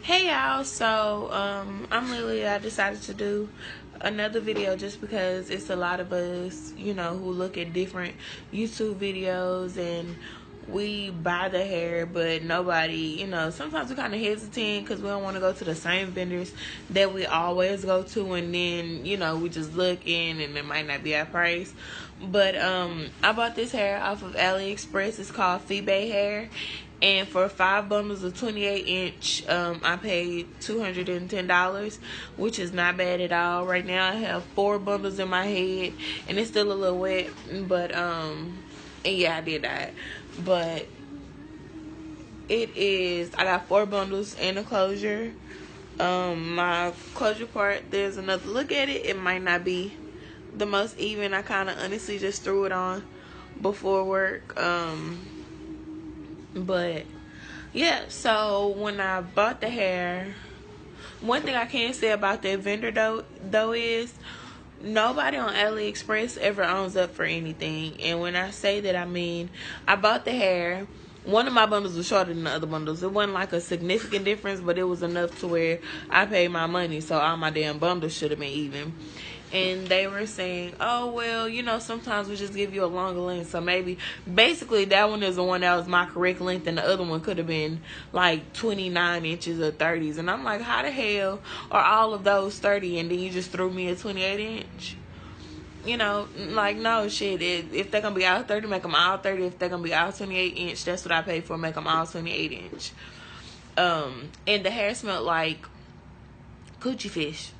Hey y'all, so I decided to do another video just because it's a lot of us, who look at different YouTube videos and we buy the hair, but nobody, sometimes we're kind of hesitant because we don't want to go to the same vendors that we always go to, and then, we just look in and it might not be our price. But I bought this hair off of AliExpress. It's called VHair. And for 5 bundles of 28-inch, I paid $210, which is not bad at all. Right now, I have 4 bundles in my head, and it's still a little wet. But and yeah, I did that. But it is. I got 4 bundles and a closure. My closure part, there's another look at it. It might not be the most even. I kind of honestly just threw it on before work. But yeah, so when I bought the hair, one thing I can say about that vendor though is nobody on AliExpress ever owns up for anything. And when I say that, I mean I bought the hair. One of my bundles was shorter than the other bundles. It wasn't like a significant difference, but it was enough to where I paid my money, so all my damn bundles should have been even. And they were saying, oh, well, sometimes we just give you a longer length. So maybe, basically, that one is the one that was my correct length, and the other one could have been like 29 inches or 30s. And I'm like, how the hell are all of those 30 and then you just threw me a 28 inch? Like, no, shit. If they're going to be all 30, make them all 30. If they're going to be all 28 inch, that's what I paid for. Make them all 28 inch. And the hair smelled like coochie fish.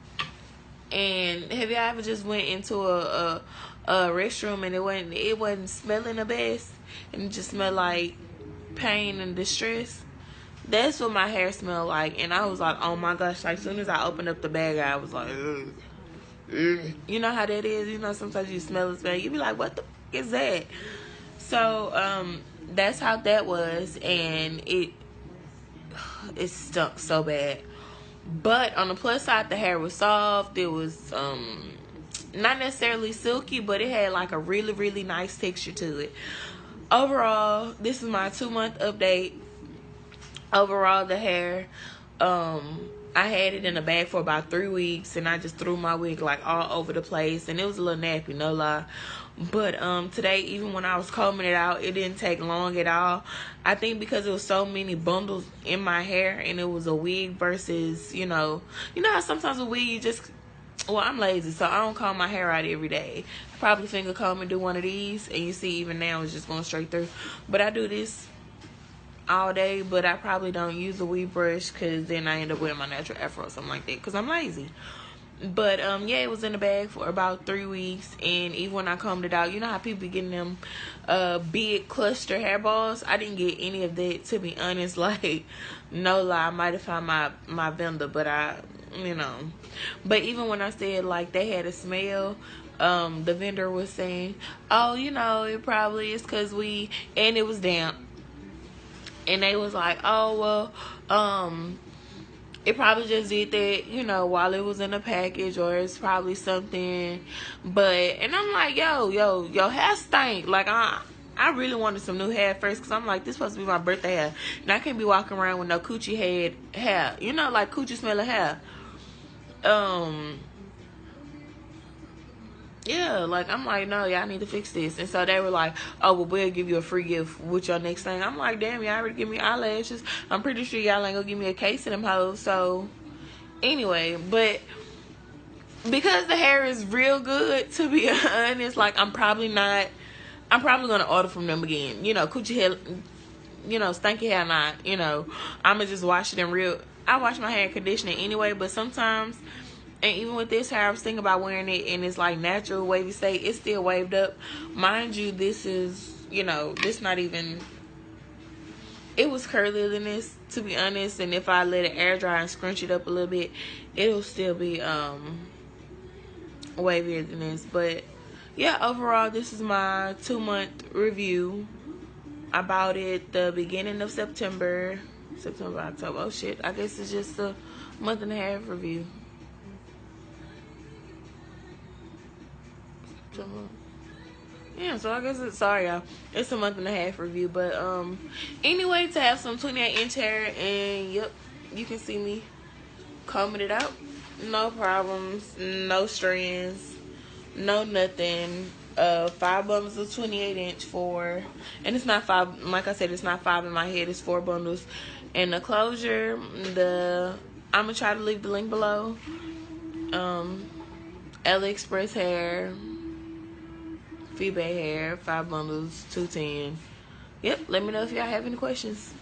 And have you ever just went into a restroom and it wasn't smelling the best, and it just smelled like pain and distress? That's what my hair smelled like. And I was like, oh my gosh. Like, as soon as I opened up the bag, I was like, ugh. You know how that is? Sometimes you smell it, you be like, what the f is that? So that's how that was. And it stunk so bad. But on the plus side, the hair was soft. It was not necessarily silky, but it had like a really, really nice texture to it. Overall, this is my 2-month update. Overall, the hair, I had it in a bag for about 3 weeks, and I just threw my wig like all over the place, and it was a little nappy, no lie. But today, even when I was combing it out, it didn't take long at all. I think because it was so many bundles in my hair, and it was a wig versus, how sometimes a wig you just, well, I'm lazy, so I don't comb my hair out every day. I probably finger comb and do one of these, and you see even now it's just going straight through. But I do this all day, but I probably don't use a weave brush because then I end up wearing my natural afro or something like that because I'm lazy. But yeah, it was in the bag for about 3 weeks, and even when I combed it out, you know how people be getting them big cluster hairballs? I didn't get any of that, to be honest. Like, no lie, I might have found my vendor, but but even when I said like they had a smell, the vendor was saying, oh, it probably is because and it was damp. And they was like, oh, well, it probably just did that, while it was in a package, or it's probably something. And I'm like, yo, your hair stink. Like, I really wanted some new hair first, because I'm like, this supposed to be my birthday hair. And I can't be walking around with no coochie head hair. Like coochie smelling hair. Yeah, like, I'm like, no, y'all need to fix this. And so they were like, oh, well, we'll give you a free gift with your next thing. I'm like, damn, y'all already give me eyelashes. I'm pretty sure y'all ain't gonna give me a case of them hoes. So, anyway, but because the hair is real good, to be honest, like, I'm probably gonna order from them again. Coochie hair, stinky hair not, I'ma just wash it I wash my hair in conditioner anyway, but sometimes, and even with this hair, I was thinking about wearing it, and it's like natural wavy state. It's still waved up. Mind you, this is, this not even, it was curlier than this, to be honest. And if I let it air dry and scrunch it up a little bit, it'll still be wavier than this. But yeah, overall, this is my 2-month review. I bought it the beginning of September, October. Oh shit, I guess it's just a month and a half review. Yeah, so I guess sorry y'all, it's a month and a half review. But anyway, to have some 28-inch hair, and yep, you can see me combing it out. No problems, no strands, no nothing. 5 bundles of 28-inch for, and it's not 5, like I said, it's not 5 in my head, it's 4 bundles. And the closure, I'm gonna try to leave the link below. AliExpress hair, VHair, 5 bundles, $210. Yep, let me know if y'all have any questions.